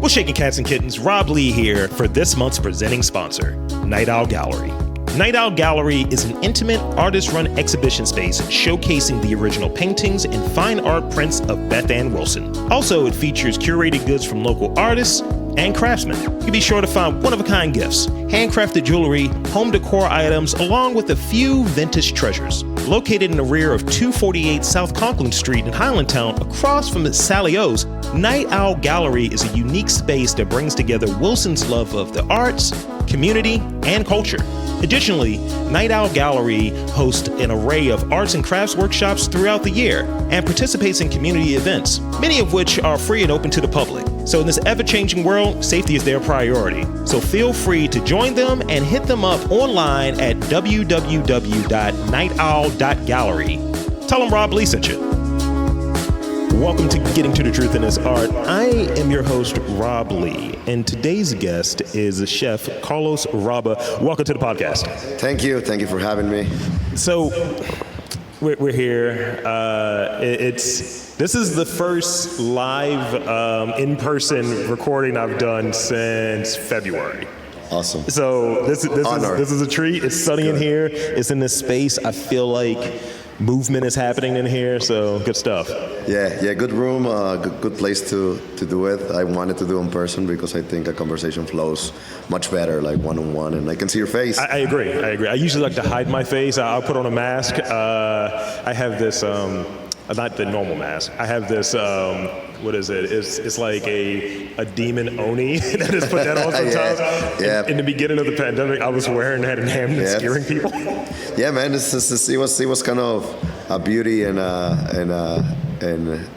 What's shaking, cats and kittens? Rob Lee here for this month's presenting sponsor, Night Owl Gallery. Night Owl Gallery is an intimate, artist-run exhibition space showcasing the original paintings and fine art prints of Beth Ann Wilson. Also, it features curated goods from local artists and craftsmen. You'll be sure to find one-of-a-kind gifts, handcrafted jewelry, home decor items, along with a few vintage treasures. Located in the rear of 248 South Conklin Street in Highlandtown, across from the Sally O's, Night Owl Gallery is a unique space that brings together Wilson's love of the arts, community, and culture. Additionally, Night Owl Gallery hosts an array of arts and crafts workshops throughout the year and participates in community events, many of which are free and open to the public. So in this ever-changing world, safety is their priority. So feel free to join them and hit them up online at www.nightowl.gallery. Tell them Rob Lee sent you. Welcome to Getting to the Truth in This Art. I am your host, Rob Lee, and today's guest is Chef Carlos Raba. Welcome to the podcast. Thank you for having me. So, we're here. This is the first live in-person recording I've done since February. Awesome. So this is a treat. It's sunny in here. It's in this space. I feel like movement is happening in here, so good stuff. Yeah, good room, good place to do it. I wanted to do in person because I think a conversation flows much better, like one-on-one, and I can see your face. I agree. I usually like to hide my face. I'll put on a mask. I have this, not the normal mask. I have this, what is it? It's like a demon oni that is put that on sometimes. Yeah. In the beginning of the pandemic, I was wearing that and having scaring people. Yeah, man, it was kind of a beauty and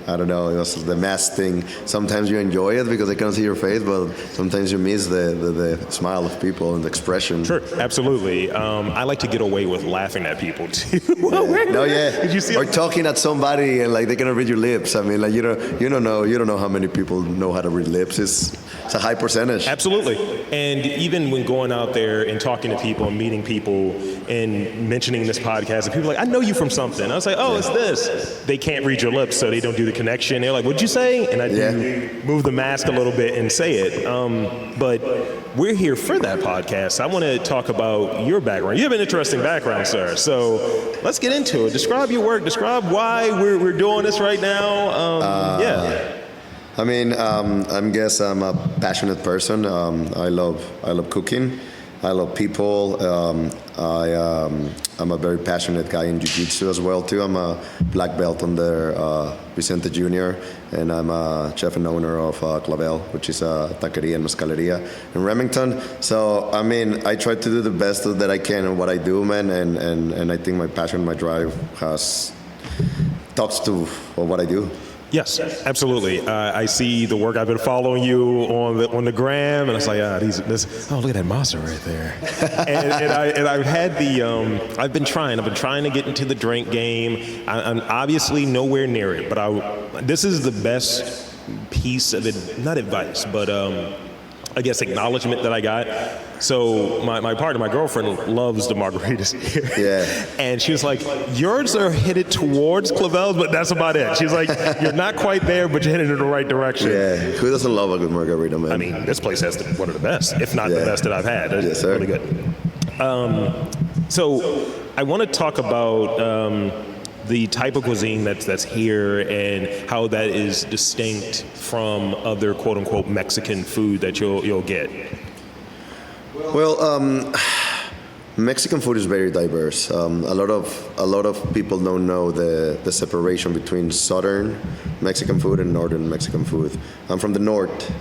I don't know, it was the mask thing. Sometimes you enjoy it because I can't see your face, but sometimes you miss the smile of people and the expression. Sure, absolutely. I like to get away with laughing at people too. Did you see? Or talking at somebody and like they cannot read your lips. I mean, like you don't know how many people know how to read lips. It's a high percentage. Absolutely. And even when going out there and talking to people and meeting people and mentioning this podcast, and people are like, I know you from something. I was like, oh, it's this. They can't read your lips, so they don't do the connection. They're like, what'd you say? And I do move the mask a little bit and say it. But we're here for that podcast. I want to talk about your background. You have an interesting background, sir. So let's get into it. Describe your work. Describe why we're doing this right now. I mean, I guess I'm a passionate person. I love cooking. I love people. I'm a very passionate guy in jiu-jitsu as well too. I'm a black belt under Vicente Jr. and I'm a chef and owner of Clavel, which is a taqueria and mezcaleria in Remington. So I mean, I try to do the best that I can in what I do, man, and I think my passion, my drive talks to what I do. Yes, absolutely. I see the work. I've been following you on the gram, and it's like, look at that monster right there. and I've had I've been trying to get into the drink game. I'm obviously nowhere near it, but this is the best piece of it, not advice, but I guess acknowledgement that I got. So my partner, my girlfriend, loves the margaritas here. Yeah. And she was like, yours are headed towards Clavel's, but that's about it. She's like, you're not quite there, but you're headed in the right direction. Yeah. Who doesn't love a good margarita, man? I mean, this place has one of the best, if not the best that I've had. It's really good. So I want to talk about the type of cuisine that's here and how that is distinct from other quote unquote Mexican food that you'll get. Well, Mexican food is very diverse. A lot of people don't know the separation between southern Mexican food and northern Mexican food. I'm from the north,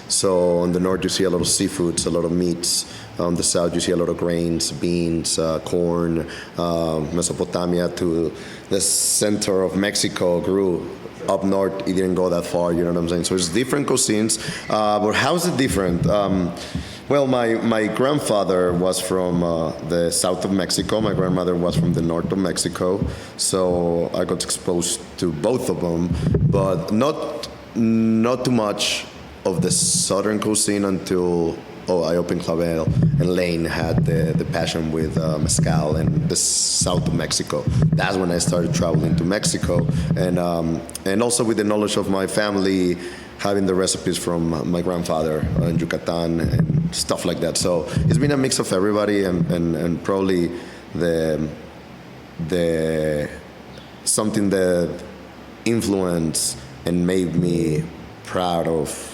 so on the north you see a lot of seafoods, a lot of meats. On the south you see a lot of grains, beans, corn. Mesopotamia to the center of Mexico grew. Up north, it didn't go that far, you know what I'm saying? So it's different cuisines, but how is it different? Well, my grandfather was from the south of Mexico. My grandmother was from the north of Mexico. So I got exposed to both of them, but not too much of the southern cuisine until I opened Clavel, and Lane had the passion with mezcal and the south of Mexico. That's when I started traveling to Mexico, and also with the knowledge of my family, having the recipes from my grandfather in Yucatan and stuff like that. So it's been a mix of everybody, and probably the something that influenced and made me proud of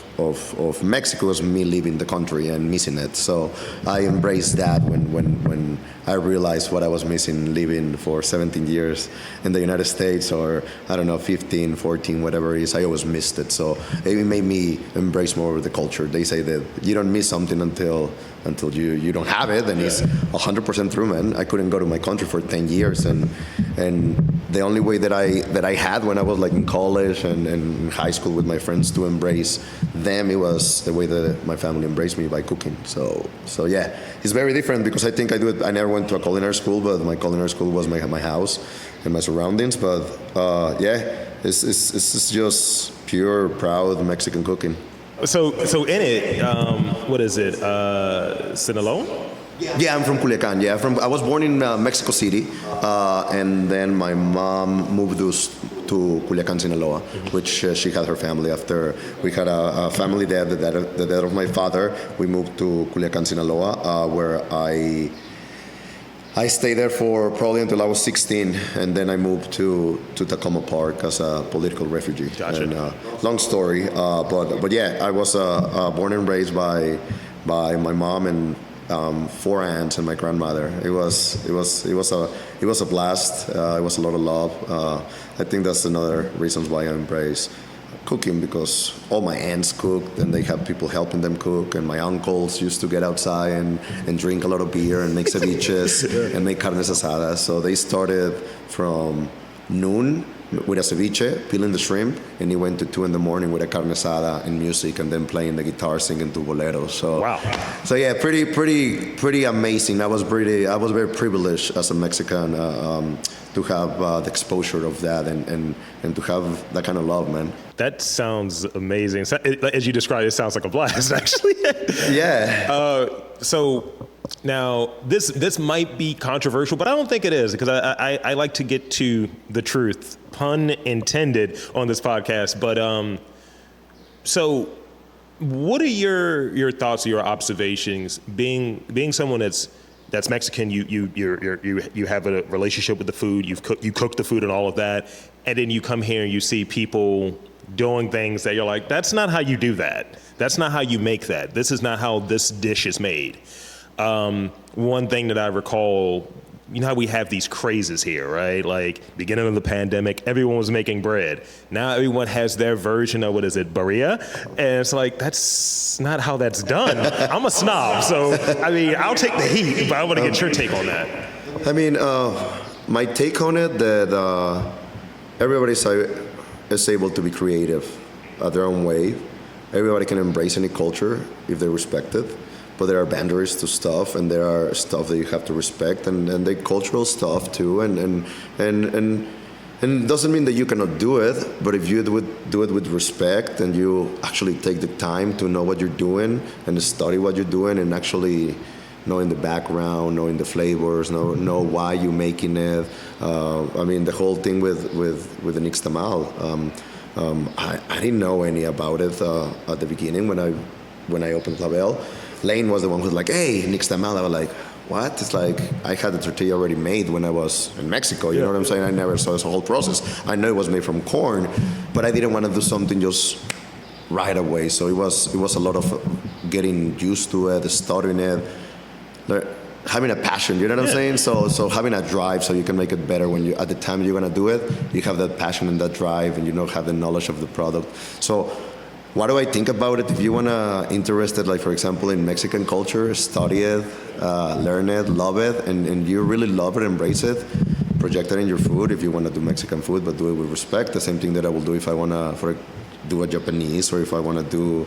Mexico was me leaving the country and missing it. So I embraced that when I realized what I was missing living for 17 years in the United States, or I don't know, 15, 14, whatever it is. I always missed it. So it made me embrace more of the culture. They say that you don't miss something until you don't have it, and it's 100% true, man. I couldn't go to my country for 10 years, and the only way that I had when I was like in college and in high school with my friends to embrace them, it was the way that my family embraced me, by cooking. So yeah, it's very different because I think I never went to a culinary school, but my culinary school was my house and my surroundings. But yeah, it's just pure, proud Mexican cooking. So in it, what is it? Sinaloa? Yeah, I'm from Culiacan. Yeah, I was born in Mexico City, and then my mom moved us to Culiacan, Sinaloa, which she had her family after we had a family there, the death of my father. We moved to Culiacan, Sinaloa, where I stayed there for probably until I was 16, and then I moved to Tacoma Park as a political refugee. Gotcha. And, long story, but yeah, I was born and raised by my mom and 4 aunts and my grandmother. It was a blast. It was a lot of love. I think that's another reasons why I embrace cooking, because all my aunts cooked and they have people helping them cook, and my uncles used to get outside and drink a lot of beer and make ceviches and make carnes asadas. So they started from noon with a ceviche, peeling the shrimp, and he went to 2 a.m. with a carne asada and music, and then playing the guitar, singing to boleros. So wow. So yeah, pretty amazing. I was very privileged as a Mexican to have the exposure of that and to have that kind of love, man. That sounds amazing. As you described, it sounds like a blast, actually. Yeah. So now this might be controversial, but I don't think it is, because I like to get to the truth, pun intended, on this podcast. But so what are your thoughts or your observations being someone that's Mexican? You have a relationship with the food. You cook the food and all of that, and then you come here and you see people doing things that you're like, that's not how you do that. That's not how you make that. This is not how this dish is made. One thing that I recall, you know how we have these crazes here, right? Like, beginning of the pandemic, everyone was making bread. Now everyone has their version of, what is it, birria? And it's like, that's not how that's done. I'm a snob, so, I mean, I'll take the heat, but I want to get your take on that. I mean, my take on it, that everybody is able to be creative at their own way. Everybody can embrace any culture if they respect it. But there are boundaries to stuff, and there are stuff that you have to respect, and the cultural stuff too, and doesn't mean that you cannot do it, but if you do it with respect, and you actually take the time to know what you're doing and study what you're doing, and actually knowing the background, knowing the flavors, know why you're making it. I mean, the whole thing with the nixtamal, I didn't know any about it at the beginning when I opened Clavel. Lane was the one who was like, hey, nixtamal. I was like, what? It's like, I had the tortilla already made when I was in Mexico. You know what I'm saying? I never saw this whole process. I know it was made from corn, but I didn't want to do something just right away. So it was a lot of getting used to it, studying it, having a passion. You know what I'm saying? So having a drive so you can make it better when you, at the time you're going to do it, you have that passion and that drive, and you have the knowledge of the product. So what do I think about it? If you want to interested, like, for example, in Mexican culture, study it, learn it, love it, and you really love it, embrace it, project it in your food if you want to do Mexican food, but do it with respect. The same thing that I will do if I want to do a Japanese, or if I want to do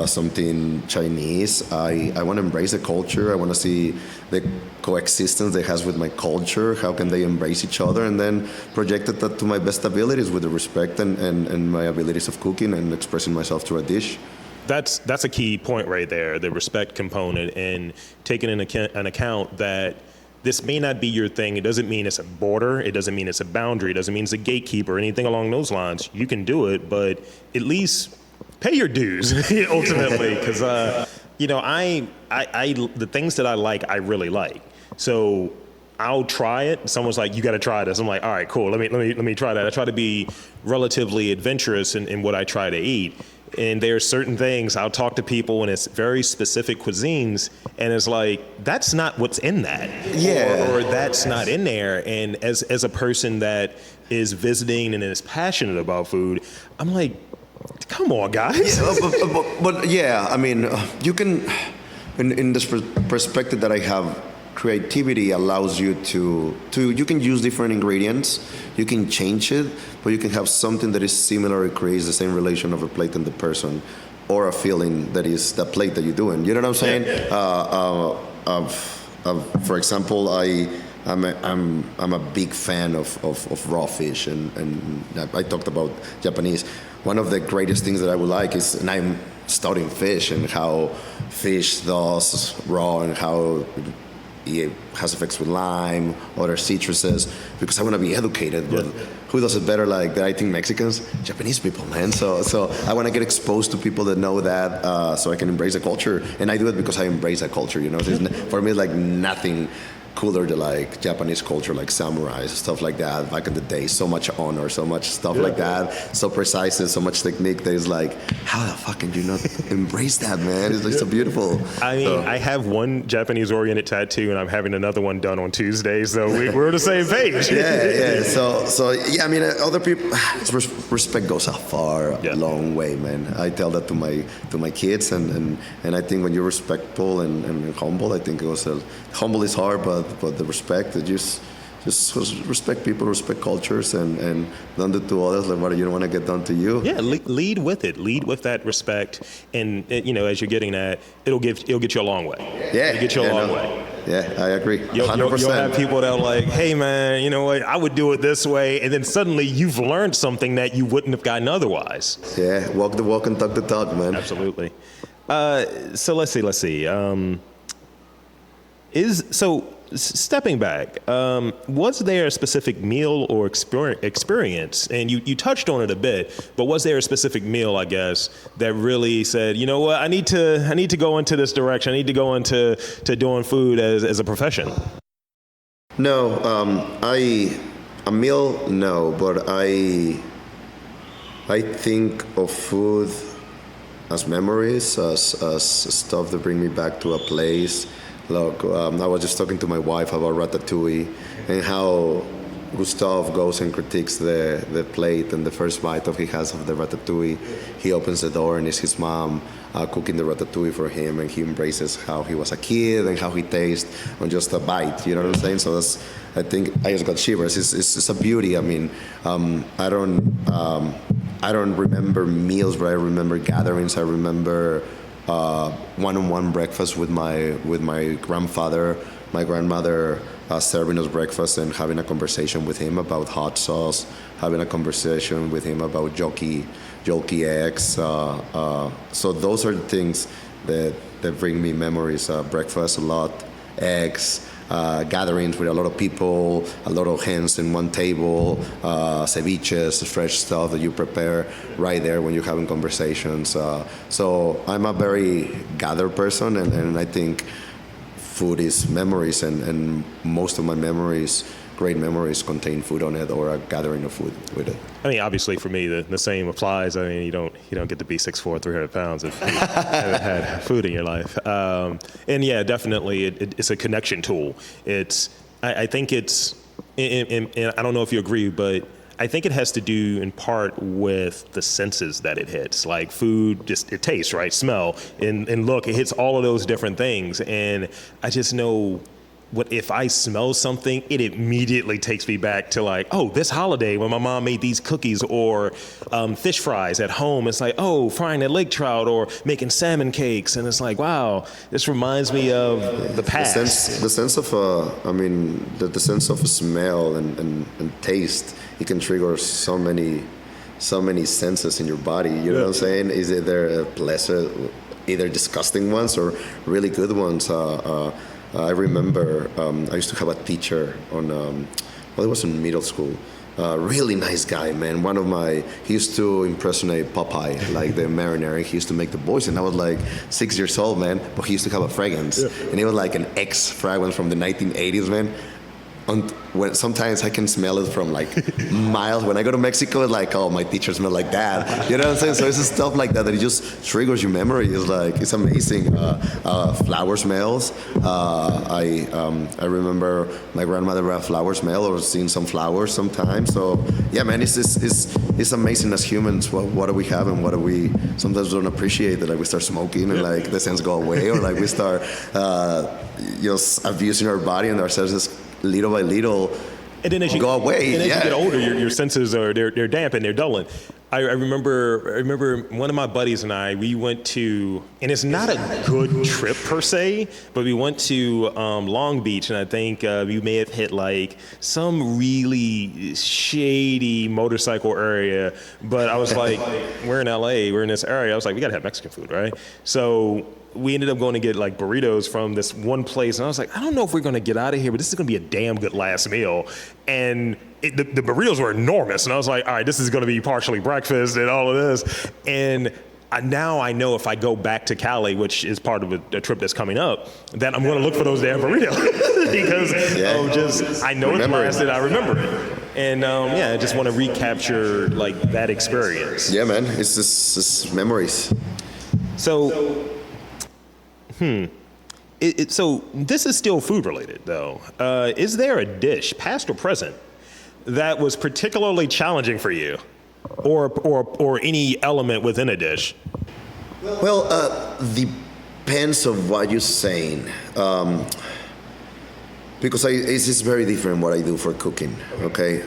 something Chinese. I want to embrace the culture. I want to see the coexistence it has with my culture. How can they embrace each other, and then project it to my best abilities with the respect and my abilities of cooking and expressing myself through a dish. That's a key point right there, the respect component, and taking an account that this may not be your thing. It doesn't mean it's a border. It doesn't mean it's a boundary. It doesn't mean it's a gatekeeper or anything along those lines. You can do it, but at least pay your dues ultimately, because I the things that I like, I really like. So I'll try it. Someone's like, you got to try this. I'm like, all right, cool. Let me try that. I try to be relatively adventurous in what I try to eat. And there's certain things I'll talk to people, and it's very specific cuisines, and it's like, that's not what's in that, or that's not in there. And as a person that is visiting and is passionate about food, I'm like, come on, guys. But yeah, I mean, you can, in this perspective that I have, creativity allows you to you can use different ingredients, you can change it, but you can have something that is similar. It creates the same relation of a plate and the person, or a feeling that is the plate that you're doing. You know what I'm saying? For example, I'm a big fan of raw fish, and I talked about Japanese. One of the greatest things that I would like is, and I'm studying fish and how fish does raw and how it has effects with lime, other citruses, because I want to be educated. But who does it better like that? I think Mexicans, Japanese people, man. So I want to get exposed to people that know that, so I can embrace the culture. And I do it because I embrace the culture. You know, for me, it's like nothing cooler than like Japanese culture, like samurais, stuff like that. Back in the day, so much honor, so much stuff like that, so precise and so much technique that is like, how the fuck can you not embrace that, man? It's like so beautiful. I mean, I have one Japanese-oriented tattoo, and I'm having another one done on Tuesday, so we're on the same page. Yeah. So yeah, I mean, other people, respect goes a long way, man. I tell that to my kids, and I think when you're respectful and humble, I think it goes. Humble is hard, but the respect, just respect people, respect cultures, and don't do to others like what you don't want to get done to you. Yeah, lead with it. Lead with that respect, and as you're getting at, it'll get you a long way. Yeah, it'll get you a long way. Yeah, I agree. 100%. You'll have people that are like, hey man, you know what? I would do it this way, and then suddenly you've learned something that you wouldn't have gotten otherwise. Yeah, walk the walk and talk the talk, man. Absolutely. So let's see. Stepping back, was there a specific meal or experience, and you touched on it a bit, but was there a specific meal, I guess, that really said, you know what, I need to go into this direction, I need to go into doing food as a profession? No, a meal, no, but I think of food as memories, as stuff that bring me back to a place. Look, I was just talking to my wife about ratatouille and how Gustav goes and critiques the plate, and the first bite he has of the ratatouille, he opens the door and it's his mom cooking the ratatouille for him, and he embraces how he was a kid and how he tastes on just a bite. You know what I'm saying? So I think I just got shivers. It's a beauty. I mean, I don't remember meals, but I remember gatherings. I remember one-on-one breakfast with my grandfather, my grandmother serving us breakfast and having a conversation with him about hot sauce, having a conversation with him about yolky eggs. So those are the things that bring me memories. Breakfast a lot, eggs, gatherings with a lot of people, a lot of hands in one table, ceviches, fresh stuff that you prepare right there when you're having conversations. So I'm a very gathered person, and I think food is memories, and most of my memories, great memories, contain food on it or a gathering of food with it. I mean, obviously for me, the same applies. I mean, you don't get to be 6'4", 300 pounds if you haven't had food in your life. And yeah, definitely, it's a connection tool. I think it's, and I don't know if you agree, but I think it has to do in part with the senses that it hits. Like food, just it tastes, right? Smell and look, it hits all of those different things. And I just know, what if I smell something, it immediately takes me back to like, oh, this holiday when my mom made these cookies, or fish fries at home. It's like, oh, frying a lake trout or making salmon cakes, and it's like, wow, this reminds me of the past. The sense of the sense of smell and taste, it can trigger so many senses in your body. You know what I'm saying? Is it there pleasant, either disgusting ones or really good ones? I remember I used to have a teacher on, it was in middle school, Really nice guy, man. He used to impersonate Popeye, like the mariner. He used to make the voice, and I was like 6 years old, man. But he used to have a fragrance, and it was like an X fragrance from the 1980s, man. And when sometimes I can smell it from like miles. When I go to Mexico, it's like, oh, my teacher smelled like that. You know what I'm saying? So it's stuff like that it just triggers your memory. It's amazing. Flower smells. I remember my grandmother had flower smell or seeing some flowers sometimes. So yeah, man, it's amazing as humans. What do we have and what do we sometimes don't appreciate? That like we start smoking and like the scents go away, or like we start abusing our body and our senses little by little, and then as you go away. And as you get older, your senses they're damp and they're dulling. I remember one of my buddies and I, we went to, and it's not a good trip per se, but we went to Long Beach, and I think we may have hit like some really shady motorcycle area. But I was like, we're in LA, we're in this area. I was like, we gotta have Mexican food, right? So we ended up going to get like burritos from this one place, and I was like, I don't know if we're going to get out of here, but this is going to be a damn good last meal. And the burritos were enormous, and I was like, all right, this is going to be partially breakfast and all of this. And now I know if I go back to Cali, which is part of a trip that's coming up, that I'm going to look for those damn burritos because I know it lasted. I remember it. And I just want to recapture like that experience. Yeah, man, it's just memories. So. So this is still food related, though. Is there a dish, past or present, that was particularly challenging for you, or any element within a dish? Well, depends of what you're saying, because it's very different what I do for cooking. Okay,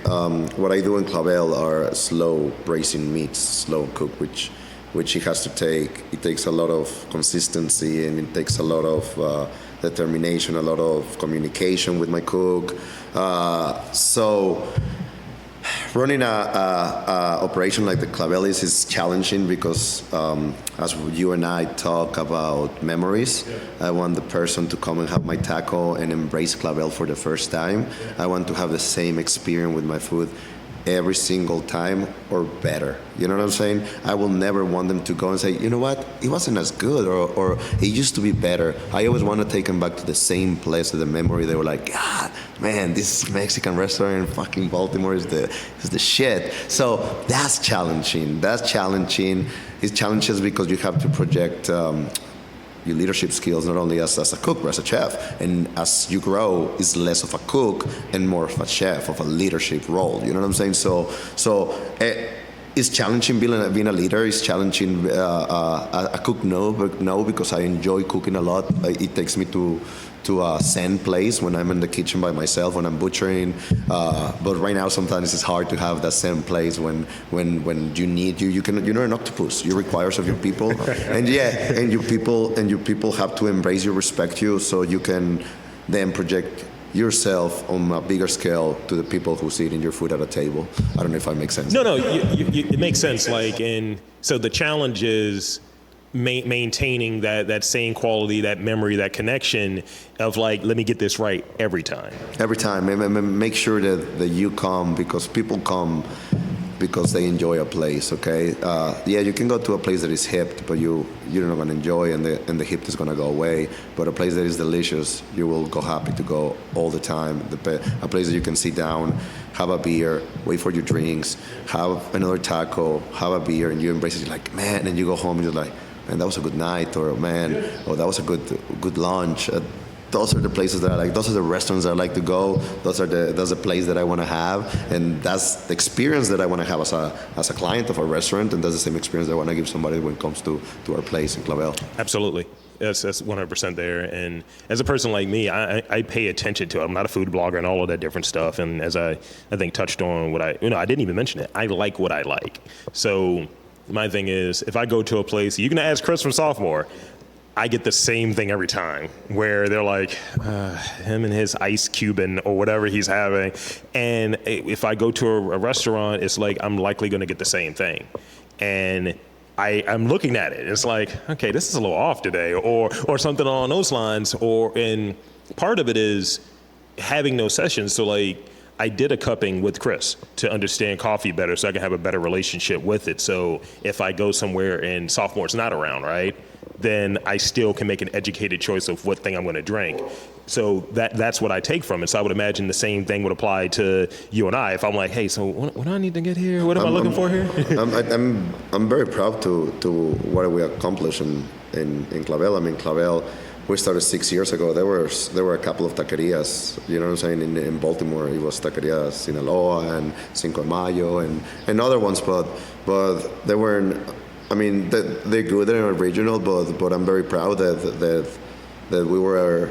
what I do in Clavel are slow braising meats, slow cook, which it has to take. It takes a lot of consistency, and it takes a lot of determination, a lot of communication with my cook. So running a operation like the Clavel is challenging because as you and I talk about memories, I want the person to come and have my taco and embrace Clavel for the first time. I want to have the same experience with my food every single time or better. You know what I'm saying? I will never want them to go and say, you know what, it wasn't as good, or it used to be better. I always want to take them back to the same place, to the memory. They were like, God, man, this Mexican restaurant in fucking Baltimore is the shit. So that's challenging. It's challenges because you have to project your leadership skills, not only as a cook, but as a chef. And as you grow, it's less of a cook and more of a chef, of a leadership role. You know what I'm saying? So it's challenging being a leader. It's challenging a cook, no, because I enjoy cooking a lot. It takes me to a zen place when I'm in the kitchen by myself, when I'm butchering. But right now, sometimes it's hard to have that zen place when you're an octopus. You require of your people, and your people have to embrace you, respect you, so you can then project yourself on a bigger scale to the people who's eating your food at a table. I don't know if I make sense. No, it makes sense. So the challenge is maintaining that same quality, that memory, that connection of like, let me get this right every time. Every time. Make sure that you come because people come because they enjoy a place, okay? You can go to a place that is hip, but you're not gonna enjoy, and the hip is gonna go away. But a place that is delicious, you will go happy to go all the time. A place that you can sit down, have a beer, wait for your drinks, have another taco, have a beer, and you embrace it. You're like, man, and you go home and you're like, man, that was a good night, or man, that was a good lunch. Those are the places that I like. Those are the restaurants that I like to go. That's the place that I want to have, and that's the experience that I want to have as a client of a restaurant, and that's the same experience that I want to give somebody when it comes to our place in Clavel. Absolutely. That's 100% there. And as a person like me, I pay attention to it. I'm not a food blogger and all of that different stuff. And as I think touched on what I didn't even mention it. I like what I like. So my thing is, if I go to a place, you can ask Chris from Sophomore, I get the same thing every time, where they're like, him and his ice Cuban or whatever he's having. And if I go to a restaurant, it's like I'm likely going to get the same thing. And I'm looking at it. It's like, okay, this is a little off today, or something along those lines. And part of it is having those sessions. So like, I did a cupping with Chris to understand coffee better so I can have a better relationship with it. So if I go somewhere and sophomore's not around, right, then I still can make an educated choice of what thing I'm going to drink. So that's what I take from it. So I would imagine the same thing would apply to you and I. If I'm like, hey, so what do I need to get here? What am I looking for here? I'm very proud to what we accomplished in Clavel. I mean, Clavel, we started 6 years ago. There were a couple of taquerias, you know what I'm saying, in Baltimore. It was Taqueria Sinaloa and Cinco de Mayo and other ones, but they weren't. I mean, they're good, they're original, but I'm very proud that we were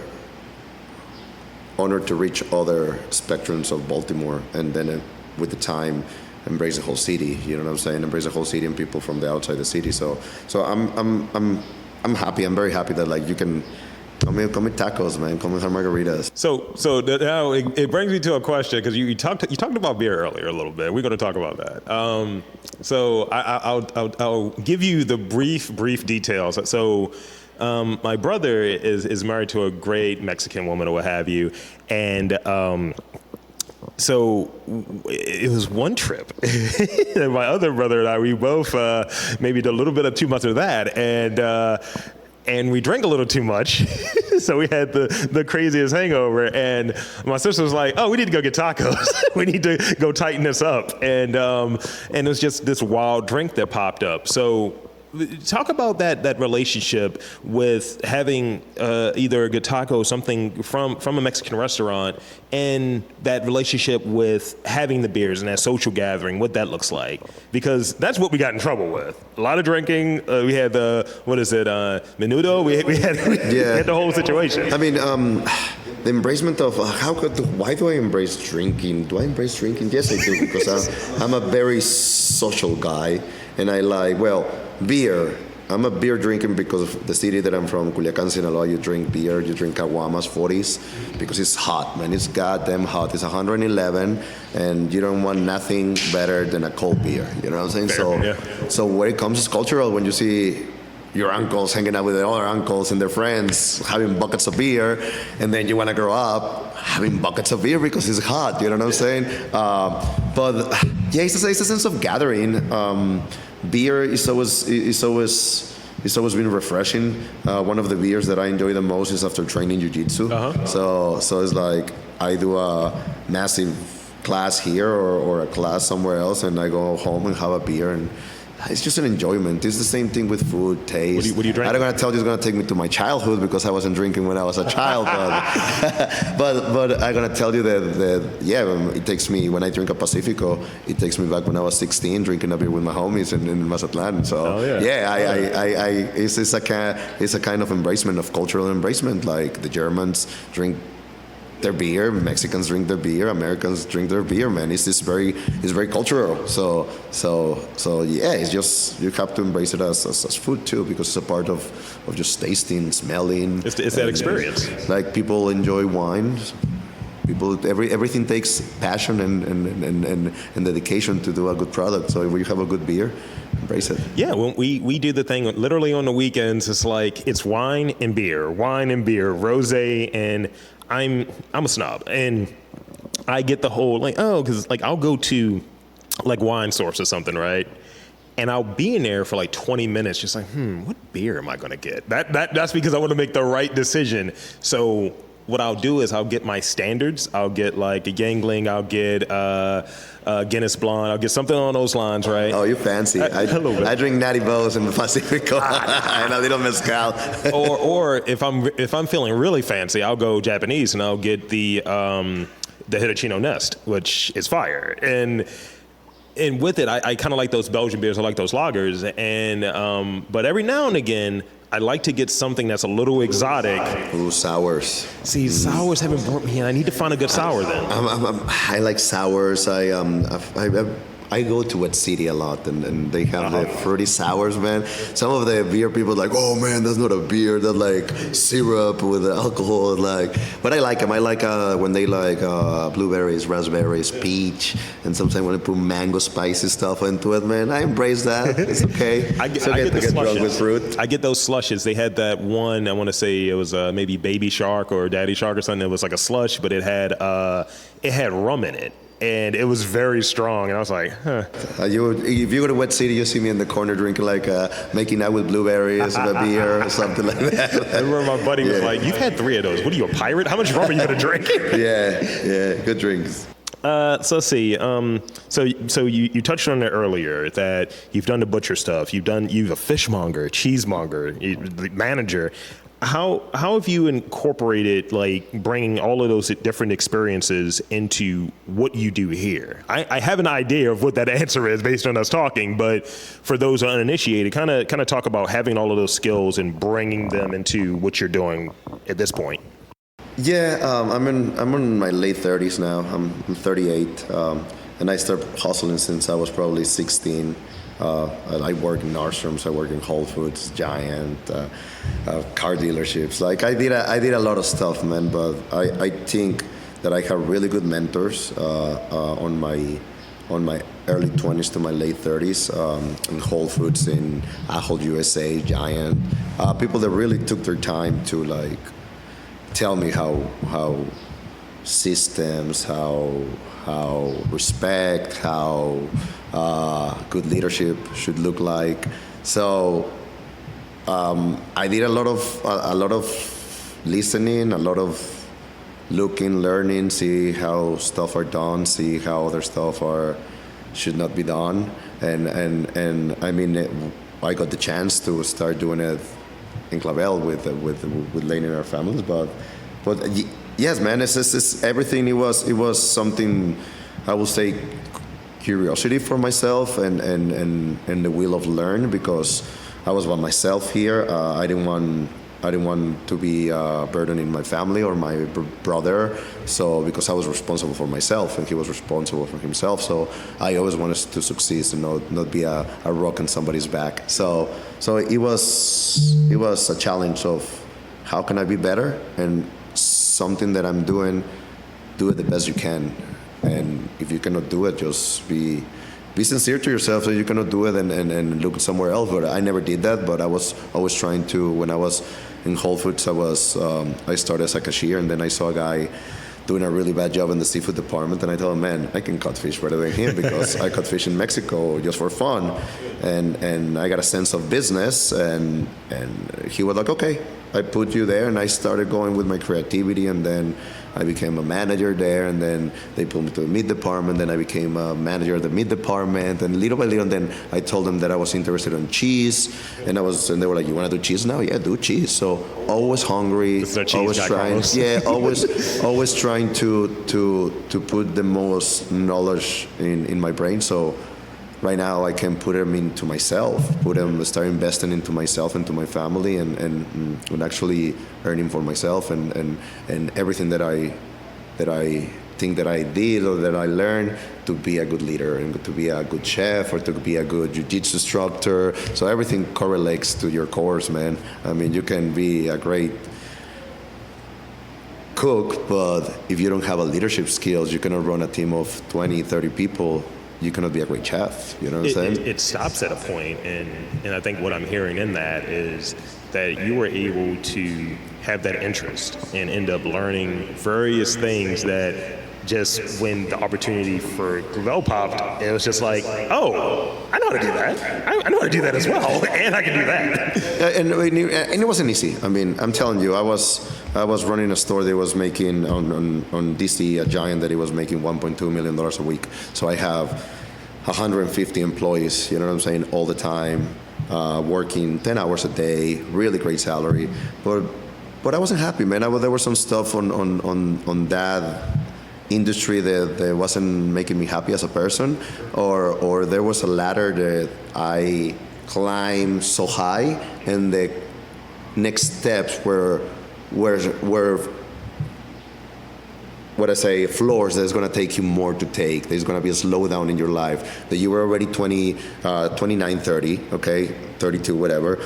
honored to reach other spectrums of Baltimore, and then with the time, embrace the whole city. You know what I'm saying? Embrace the whole city and people from the outside the city. So I'm happy. I'm very happy that like you can come eat tacos, man. Come have margaritas. So now it brings me to a question, because you talked about beer earlier a little bit. We're going to talk about that. So I'll give you the brief details. So my brother is married to a great Mexican woman or what have you, and so it was one trip. And my other brother and I, we both maybe did a little bit of too much of that, and we drank a little too much. So we had the craziest hangover, and my sister was like, oh, we need to go get tacos. We need to go tighten this up. And it was just this wild drink that popped up. So talk about that relationship with having either a good taco or something from a Mexican restaurant, and that relationship with having the beers and that social gathering, what that looks like. Because that's what we got in trouble with. A lot of drinking. We had menudo. We had the whole situation. I mean, the embracement of why do I embrace drinking? Do I embrace drinking? Yes, I do, because I'm a very social guy, and I like, beer. I'm a beer drinking because of the city that I'm from, Culiacan, Sinaloa. You drink beer, you drink caguamas, 40s, because it's hot, man. It's goddamn hot. It's 111, and you don't want nothing better than a cold beer. You know what I'm saying? So when it comes to cultural, when you see your uncles hanging out with their other uncles and their friends having buckets of beer, and then you want to grow up having buckets of beer because it's hot. You know what I'm saying? But yeah, it's a sense of gathering. Beer is always been refreshing. One of the beers that I enjoy the most is after training jiu-jitsu. So it's like I do a massive class here or a class somewhere else, and I go home and have a beer, and it's just an enjoyment. It's the same thing with food, taste. What do you drink? I'm not going to tell you it's going to take me to my childhood, because I wasn't drinking when I was a child. But I'm going to tell you that it takes me, when I drink a Pacifico, it takes me back when I was 16, drinking a beer with my homies in Mazatlan. So it's a kind of embracement of cultural embracement. Like the Germans drink their beer, Mexicans drink their beer, Americans drink their beer, man. It's very cultural. So yeah, it's just, you have to embrace it as food too, because it's a part of just tasting, smelling. It's that experience. Like people enjoy wine. Everything takes passion and dedication to do a good product. So if you have a good beer, embrace it. Yeah, when we do the thing literally on the weekends, it's like it's wine and beer, rosé, and I'm a snob, and I get the whole because I'll go to like Wine Source or something, right? And I'll be in there for like 20 minutes, just like, what beer am I gonna get? That's because I want to make the right decision. So what I'll do is I'll get my standards. I'll get like a Yangling. I'll get Guinness Blonde. I'll get something on those lines, right? Oh, you fancy. I drink Natty Bows in the Pacifico and a little mezcal. or if I'm feeling really fancy, I'll go Japanese and I'll get the Hitachino Nest, which is fire. And with it, I kind of like those Belgian beers. I like those lagers. And but every now and again, I like to get something that's a little exotic. Ooh, sours. See, sours haven't brought me in. I need to find a good sour then. I like sours. I go to Wet City a lot, and they have the fruity sours, man. Some of the beer people are like, oh man, that's not a beer, that's like syrup with alcohol, like. But I like them. I like when they like blueberries, raspberries, peach, and sometimes when they put mango spicy stuff into it, man. I embrace that. It's okay. It's okay to get drunk with fruit. I get those slushes. They had that one. I want to say it was maybe Baby Shark or Daddy Shark or something. It was like a slush, but it had rum in it. And it was very strong, and I was like, huh. If you go to Wet City, you see me in the corner drinking like making out with blueberries and a beer or something like that. I remember my buddy was like, you've had 3 of those. What are you, a pirate? How much rum are you going to drink? Yeah, good drinks. So let's see. So you touched on it earlier that you've done the butcher stuff. You're a fishmonger, cheesemonger, the manager. How have you incorporated like bringing all of those different experiences into what you do here? I have an idea of what that answer is based on us talking, but for those uninitiated, kind of talk about having all of those skills and bringing them into what you're doing at this point. Yeah, I'm in my late 30s now. I'm 38, and I started hustling since I was probably 16. I work in Nordstrom's, I work in Whole Foods, Giant, car dealerships. Like I did a lot of stuff, man. But I think that I have really good mentors on my early 20s to my late 30s in Whole Foods, in Ahold USA, Giant. People that really took their time to like tell me how systems, how respect, how good leadership should look like. So I did a lot of listening, a lot of looking, learning, see how stuff are done, see how other stuff should not be done, and I mean I got the chance to start doing it in Clavel with Lane and our families, but yes, man, it's everything. It was something, I would say, curiosity for myself and the will of learn, because I was by myself here. I didn't want to be burdening my family or my brother. So because I was responsible for myself and he was responsible for himself. So I always wanted to succeed and not be a rock on somebody's back. So it was a challenge of how can I be better, and something that I'm doing, do it the best you can. And if you cannot do it, just be sincere to yourself that you cannot do it and look somewhere else. But I never did that, but I was always trying to. When I was in Whole Foods, I started as a cashier, and then I saw a guy doing a really bad job in the seafood department, and I told him, man, I can cut fish better than him because I cut fish in Mexico just for fun, and I got a sense of business, and he was like, okay, I put you there, and I started going with my creativity, and then I became a manager there, and then they put me to the meat department, then I became a manager of the meat department, and little by little, and then I told them that I was interested in cheese, and they were like, you want to do cheese now? Yeah, do cheese. So always hungry, always trying, always trying to put the most knowledge in my brain. So right now I can put them into myself, start investing into myself, into my family, and actually earning for myself, and everything that I think that I did or that I learned to be a good leader and to be a good chef or to be a good jiu-jitsu instructor. So everything correlates to your course, man. I mean, you can be a great cook, but if you don't have a leadership skills, you cannot run a team of 20, 30 people. You cannot be a great chef, you know what I'm saying? It stops at a point, and I think what I'm hearing in that is that you were able to have that interest and end up learning various things that just when the opportunity for Clavel popped, it was just like, oh, I know how to do that. I know how to do that as well, and I can do that. And it wasn't easy. I mean, I'm telling you, I was running a store that was making on DC, a Giant, that it was making $1.2 million a week. So I have 150 employees, you know what I'm saying, all the time, working 10 hours a day, really great salary. But I wasn't happy, man. There was some stuff on that industry that wasn't making me happy as a person, or there was a ladder that I climbed so high, and the next steps were what I say, floors that is going to take you more to take. There's going to be a slowdown in your life. That you were already 29, 30, okay, 32, whatever.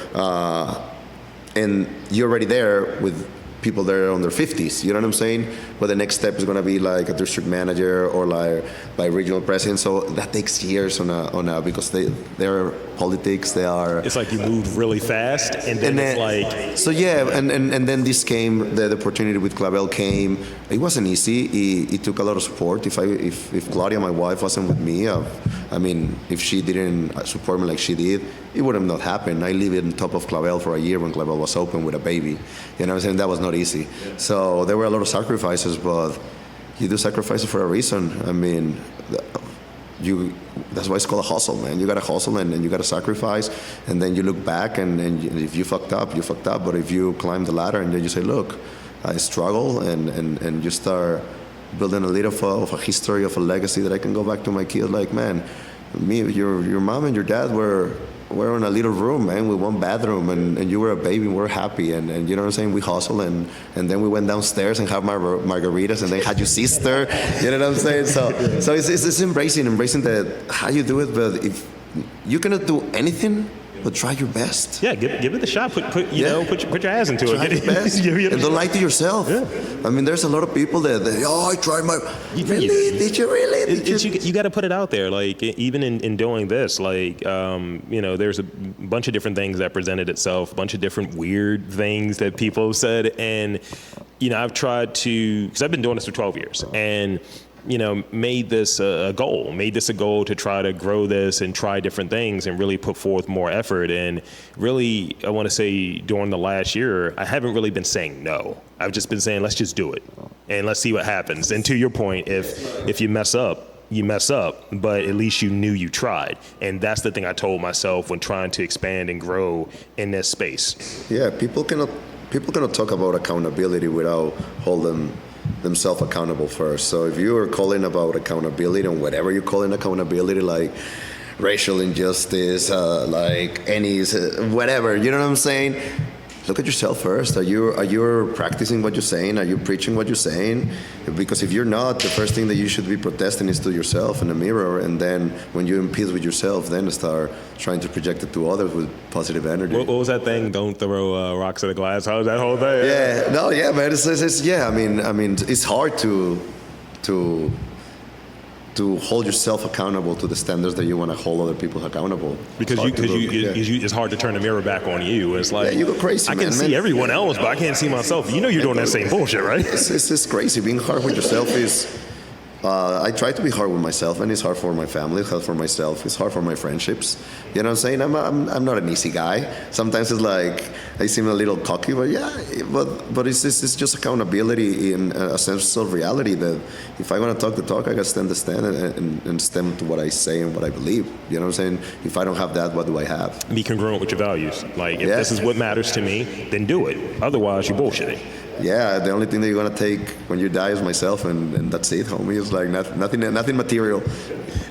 And you're already there with people that are on their 50s, you know what I'm saying? But the next step is going to be like a district manager or like regional president. So that takes years because they're politics. They are. It's like you moved really fast, and then it's like. So yeah, and then this came. The opportunity with Clavel came. It wasn't easy. It took a lot of support. If Claudia, my wife, wasn't with me, I mean, if she didn't support me like she did, it would have not happened. I lived on top of Clavel for a year when Clavel was open with a baby. You know what I'm saying? That was not easy. So there were a lot of sacrifices, but you do sacrifices for a reason. I mean, that's why it's called a hustle, man. You got to hustle and you got to sacrifice, and then you look back, and if you fucked up, you fucked up. But if you climb the ladder and then you say, look, I struggle, and you start building a little of a history, of a legacy that I can go back to my kids, like, man, your mom and your dad were in a little room, man, with one bathroom, and you were a baby, and we're happy, and you know what I'm saying? We hustle, and then we went downstairs and had margaritas, and then had your sister, you know what I'm saying? So it's embracing that how you do it, but if you cannot do anything, but try your best. Yeah, give it the shot. Put your ass into try it. Your best. And don't lie to yourself. Yeah. I mean, there's a lot of people that I tried my. Really? Did you really? You got to put it out there. Like even in doing this, like there's a bunch of different things that presented itself, a bunch of different weird things that people have said, and I've tried to, because I've been doing this for 12 years, and made this a goal to try to grow this and try different things and really put forth more effort. And really, I want to say during the last year, I haven't really been saying no. I've just been saying, let's just do it and let's see what happens. And to your point, if you mess up, you mess up, but at least you knew you tried. And that's the thing I told myself when trying to expand and grow in this space. Yeah, people cannot talk about accountability without holding themselves accountable first. So if you are calling about accountability and whatever you call in accountability, like racial injustice, like any whatever, you know what I'm saying? Look at yourself first. Are you practicing what you're saying? Are you preaching what you're saying? Because if you're not, the first thing that you should be protesting is to yourself in the mirror, and then when you're in peace with yourself, then start trying to project it to others with positive energy. What was that thing? Don't throw rocks at a glass. How was that whole thing? Yeah, no, yeah, man. I mean, it's hard to hold yourself accountable to the standards that you want to hold other people accountable. Because it's hard to turn the mirror back on you. It's like, you go crazy, I can see everyone else, but I can't see myself. You're doing that same bullshit, right? It's crazy. Being hard with yourself is... I try to be hard with myself, and it's hard for my family, it's hard for myself, it's hard for my friendships. You know what I'm saying? I'm not an easy guy. Sometimes it's like I seem a little cocky, but it's just accountability in a sense of reality that if I want to talk the talk, I got to stand the stand and stand to what I say and what I believe. You know what I'm saying? If I don't have that, what do I have? Be congruent with your values. Like if this is what matters to me, then do it. Otherwise, you're bullshitting. Yeah, the only thing that you're gonna take when you die is myself, and that's it, homie. It's like nothing material.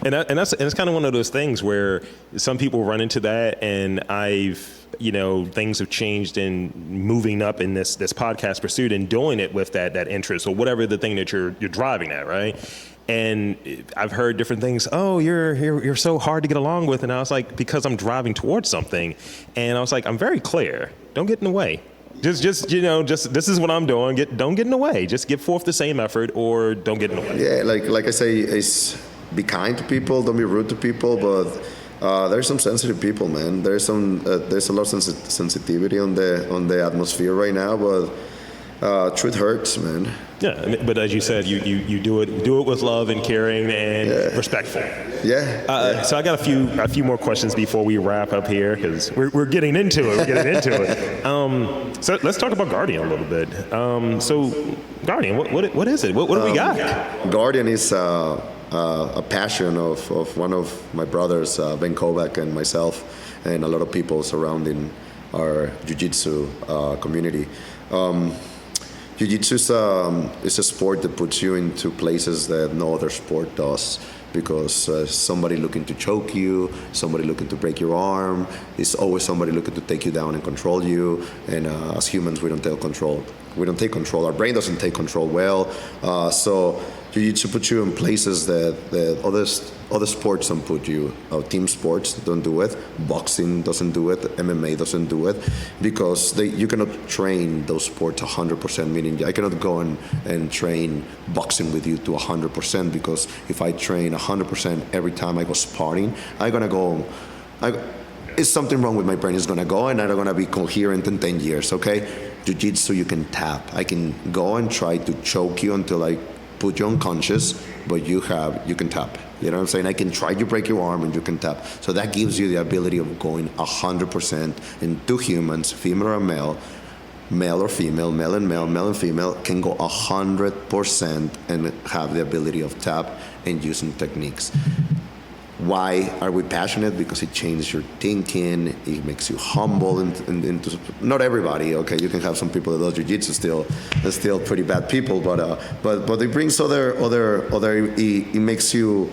And it's kind of one of those things where some people run into that, and things have changed in moving up in this podcast pursuit and doing it with that interest or whatever the thing that you're driving at, right? And I've heard different things. Oh, you're so hard to get along with, and I was like, because I'm driving towards something, and I was like, I'm very clear. Don't get in the way. Just this is what I'm doing. Don't get in the way. Just give forth the same effort, or don't get in the way. Yeah, like I say, is be kind to people. Don't be rude to people. But there's some sensitive people, man. There's a lot of sensitivity on the atmosphere right now. But truth hurts, man. Yeah, but as you said, you do it with love and caring and respectful. Yeah. So I got a few more questions before we wrap up here, because we're getting into it. So let's talk about Guardian a little bit. So Guardian, what is it? What do we got? Guardian is a passion of one of my brothers, Ben Kovac, and myself, and a lot of people surrounding our jiu-jitsu community. Jiu-jitsu is a sport that puts you into places that no other sport does. because somebody looking to choke you, somebody looking to break your arm, it's always somebody looking to take you down and control you. And as humans, we don't take control. We don't take control. Our brain doesn't take control well. So jiu-jitsu puts you in places that other sports don't put you. Team sports don't do it. Boxing doesn't do it. MMA doesn't do it, because you cannot train those sports 100%. Meaning, I cannot go and train boxing with you to 100%, because if I train 100% every time I go sparring, I'm gonna go. It's something wrong with my brain. It's gonna go, and I'm not gonna be coherent in 10 years. Okay, jiu-jitsu, you can tap. I can go and try to choke you until I put you unconscious, but you can tap. You know what I'm saying? I can try to break your arm and you can tap. So that gives you the ability of going 100%. And two humans, female or male or female, male and female, can go 100% and have the ability of tap and using techniques. Why are we passionate? Because it changes your thinking. It makes you humble. Into not everybody. Okay, you can have some people that do jiu-jitsu they're still pretty bad people. But it brings other. It makes you,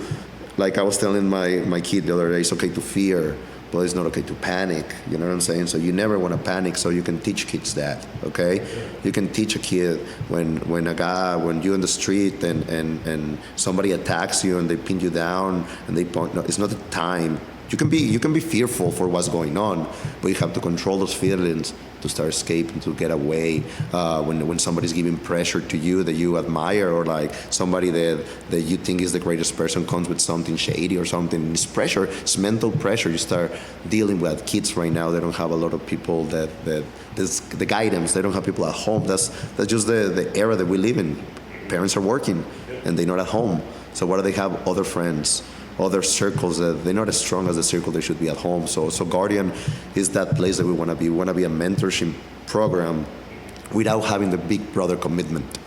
like I was telling my kid the other day, it's okay to fear, but it's not okay to panic. You know what I'm saying? So you never want to panic. So you can teach kids that. Okay, you can teach a kid when you're in the street and somebody attacks you and they pin you down and they point. No, it's not the time. You can be fearful for what's going on, but you have to control those feelings to start escaping, to get away. When somebody's giving pressure to you that you admire, or like somebody that you think is the greatest person comes with something shady or something, it's pressure. It's mental pressure. You start dealing with kids right now. They don't have a lot of people that the guidance. They don't have people at home. That's just the era that we live in. Parents are working and they're not at home. So what do they have? Other friends, other circles that they're not as strong as the circle they should be at home. So Guardian is that place that we want to be. We want to be a mentorship program without having the big brother commitment.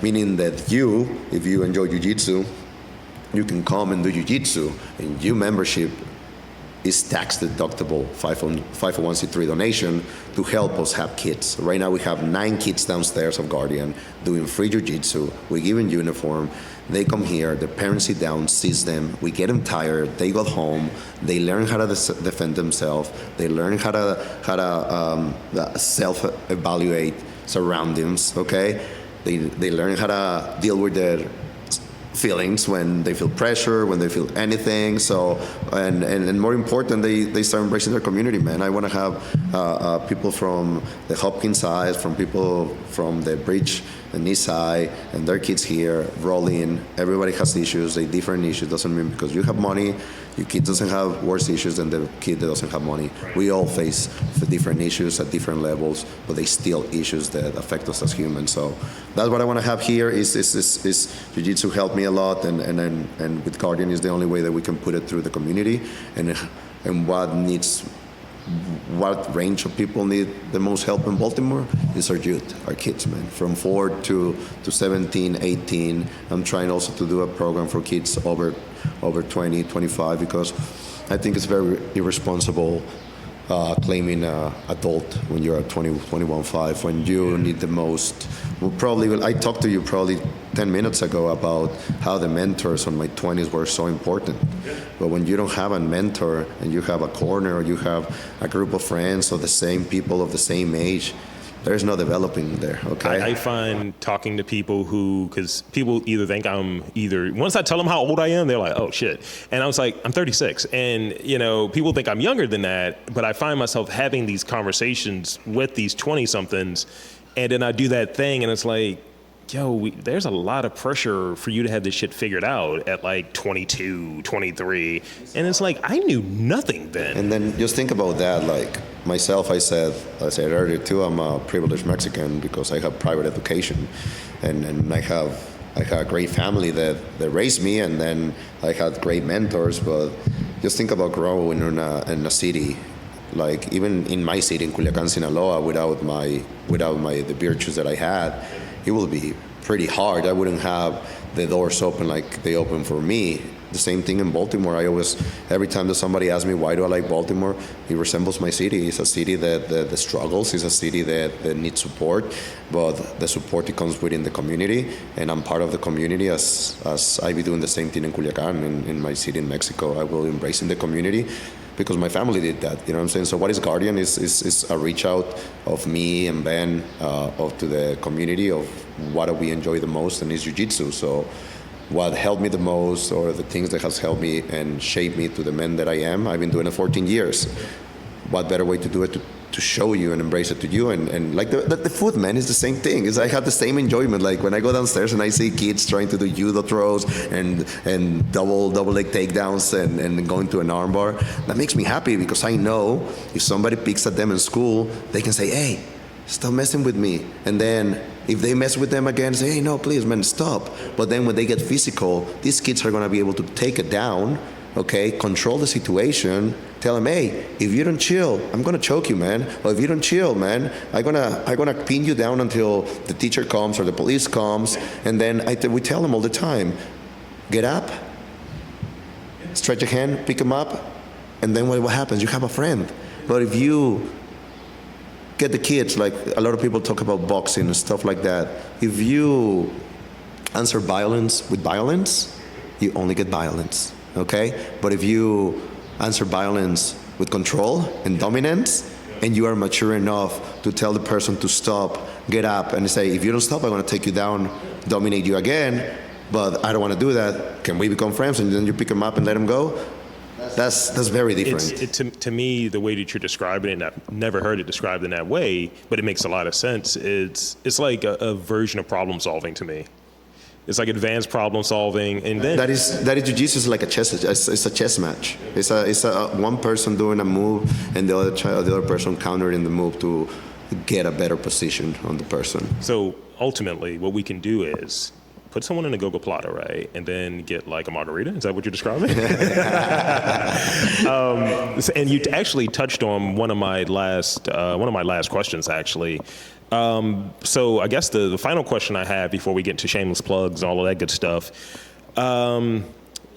Meaning that if you enjoy jiu-jitsu, you can come and do jiu-jitsu, and your membership is tax deductible 501c3 donation to help us have kids. Right now we have 9 kids downstairs of Guardian doing free jiu-jitsu. We give them uniform. They come here, the parents sit down, sees them, we get them tired, they go home, they learn how to defend themselves, they learn how to self-evaluate surroundings, okay? They learn how to deal with their feelings when they feel pressure, when they feel anything. So, and more important, they start embracing their community, man. I want to have people from the Hopkins side, from people from the Bridge and East Side, and their kids here rolling. Everybody has issues, they different issues. Doesn't mean because you have money, your kid doesn't have worse issues than the kid that doesn't have money. We all face different issues at different levels, but they still issues that affect us as humans. So that's what I want to have here. Is jiu-jitsu helped me a lot, and with Guardian is the only way that we can put it through the community, and what range of people need the most help in Baltimore is our youth, our kids, man, from 4 to 17, 18. I'm trying also to do a program for kids over 20, 25, because I think it's very irresponsible claiming adult when you're at 20, 21, 5, when you need the most. I talked to you probably 10 minutes ago about how the mentors on my 20s were so important. But when you don't have a mentor and you have a corner, or you have a group of friends or the same people of the same age, there's no developing there, okay? I find talking to people because people either think once I tell them how old I am, they're like, oh shit. And I was like, I'm 36. And, people think I'm younger than that, but I find myself having these conversations with these 20-somethings, and then I do that thing, and it's like, yo, there's a lot of pressure for you to have this shit figured out at like 22, 23. And it's like, I knew nothing then. And then just think about that. Like myself, I said earlier too, I'm a privileged Mexican because I have private education, and I have a great family that raised me, and then I had great mentors. But just think about growing in a city, like even in my city in Culiacan, Sinaloa, without the virtues that I had, it will be pretty hard. I wouldn't have the doors open like they open for me. The same thing in Baltimore. Every time that somebody asks me why do I like Baltimore, it resembles my city. It's a city that struggles. It's a city that needs support, but the support it comes within the community, and I'm part of the community as I be doing the same thing in Culiacan, in my city in Mexico. I will embrace in the community because my family did that. You know what I'm saying? So what is Guardian is a reach out of me and Ben to the community of what we enjoy the most, and is jiu-jitsu. So what helped me the most, or the things that has helped me and shaped me to the man that I am, I've been doing it 14 years. What better way to do it to show you and embrace it to you? And like the food, man, is the same thing. I have the same enjoyment. Like when I go downstairs and I see kids trying to do judo throws and double leg takedowns and going to an armbar, that makes me happy because I know if somebody picks at them in school, they can say, hey, stop messing with me. And then if they mess with them again, say, hey, no, please, man, stop. But then when they get physical, these kids are going to be able to take it down, okay, control the situation, tell them, hey, if you don't chill, I'm going to choke you, man. Or if you don't chill, man, I'm gonna pin you down until the teacher comes or the police comes. And then we tell them all the time, get up, stretch your hand, pick them up, and then what happens? You have a friend. But if you get the kids, like a lot of people talk about boxing and stuff like that, if you answer violence with violence, you only get violence, okay? But if you answer violence with control and dominance, and you are mature enough to tell the person to stop, get up, and say, if you don't stop, I'm gonna take you down, dominate you again, but I don't wanna do that, can we become friends? And then you pick them up and let them go. That's very different. To me, the way that you're describing it, and I've never heard it described in that way, but it makes a lot of sense. It's like a version of problem solving to me. It's like advanced problem solving, and then that is jiu-jitsu is like a chess. It's a chess match. It's a one person doing a move, and the other person countering the move to get a better position on the person. So ultimately, what we can do is put someone in a go-go platter, right, and then get like a margarita. Is that what you're describing? And you actually touched on one of my last questions, actually. So I guess the final question I have before we get into shameless plugs and all of that good stuff.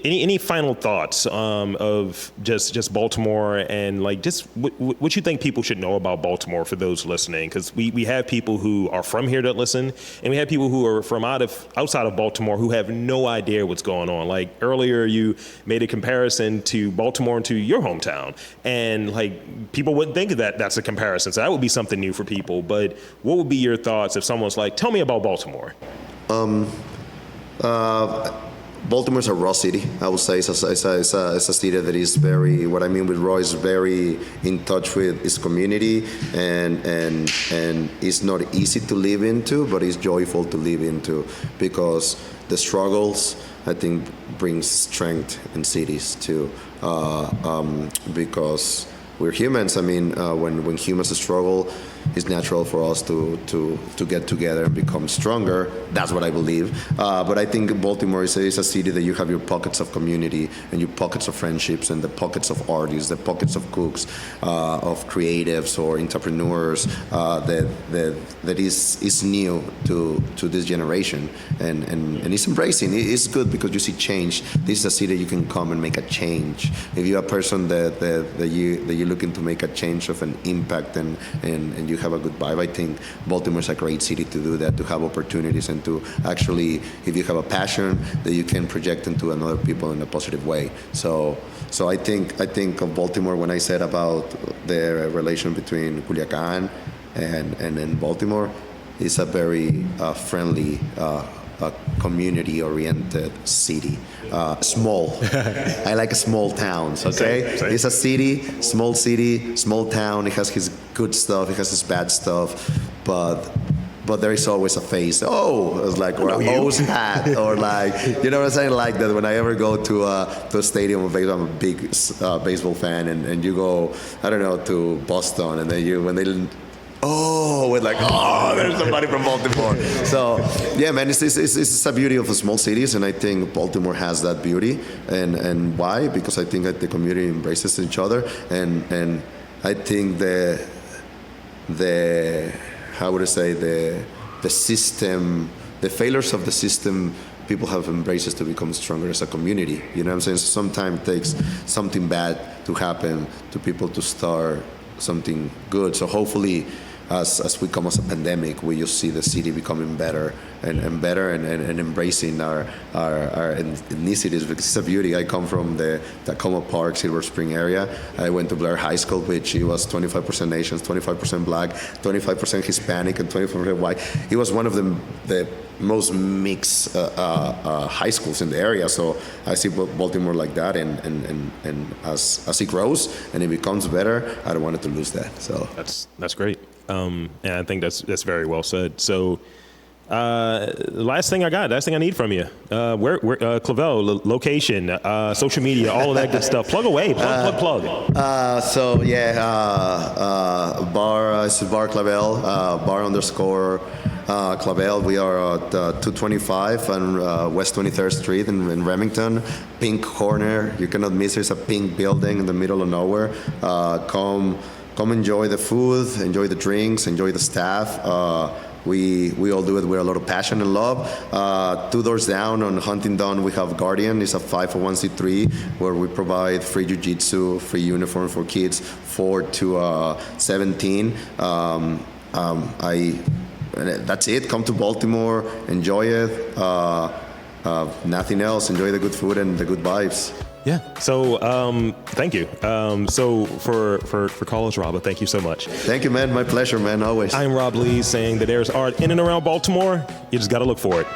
Any final thoughts of just Baltimore and like just what you think people should know about Baltimore for those listening? Because we have people who are from here that listen, and we have people who are from outside of Baltimore who have no idea what's going on. Like earlier, you made a comparison to Baltimore and to your hometown, and like people wouldn't think of that's a comparison. So that would be something new for people. But what would be your thoughts if someone's like, "Tell me about Baltimore"? Baltimore's a raw city. I would say it's a city that is very, what I mean with raw is very in touch with its community, and it's not easy to live into, but it's joyful to live into because the struggles, I think, brings strength in cities too, because we're humans. I mean, when humans struggle, it's natural for us to get together and become stronger. That's what I believe. But I think Baltimore is a city that you have your pockets of community and your pockets of friendships and the pockets of artists, the pockets of cooks, of creatives or entrepreneurs that is new to this generation and it's embracing. It's good because you see change. This is a city you can come and make a change. If you're a person that you're looking to make a change of an impact and you have a good vibe, I think Baltimore is a great city to do that, to have opportunities and to actually, if you have a passion, that you can project into another people in a positive way. So I think of Baltimore when I said about the relation between Culiacan and Baltimore, it's a very friendly, community-oriented city. Small. I like small towns, okay? Same. It's a city, small town. It has his good stuff, it has his bad stuff, but there is always a face. Oh, it's like, or a hose hat, or like, you know what I'm saying? Like that when I ever go to a stadium of baseball, I'm a big baseball fan, and you go, I don't know, to Boston, and then when they we're like, there's somebody from Baltimore. So, yeah, man, it's a beauty of small cities, and I think Baltimore has that beauty. And why? Because I think that the community embraces each other, and I think the how would I say, the system the failures of the system, people have embraced to become stronger as a community. You know what I'm saying? So sometimes it takes something bad to happen to people to start something good. So hopefully, as we come as a pandemic, we just see the city becoming better and better and embracing our ethnicities, because it's a beauty. I come from the Tacoma Park, Silver Spring area. I went to Blair High School, which it was 25% Asians, 25% Black, 25% Hispanic, and 25% white. It was one of the most mixed high schools in the area. So I see Baltimore like that, and as it grows and it becomes better, I don't want it to lose that. So that's great. And I think that's very well said. So, last thing I need from you, where Clavel, location, social media, all of that good stuff. Plug away, plug. So yeah, it's bar Clavel, bar _ Clavel. We are at 225 and West 23rd Street in Remington. Pink corner, you cannot miss it. It's a pink building in the middle of nowhere. Come enjoy the food, enjoy the drinks, enjoy the staff. We all do it with a lot of passion and love. 2 doors down on Huntingdon, we have Guardian. It's a 501c3 where we provide free jiu-jitsu, free uniform for kids 4 to 17. That's it. Come to Baltimore, enjoy it. Nothing else. Enjoy the good food and the good vibes. Yeah. So, thank you. So for Carlos Raba, thank you so much. Thank you, man. My pleasure, man. Always. I'm Rob Lee, saying that there's art in and around Baltimore. You just got to look for it.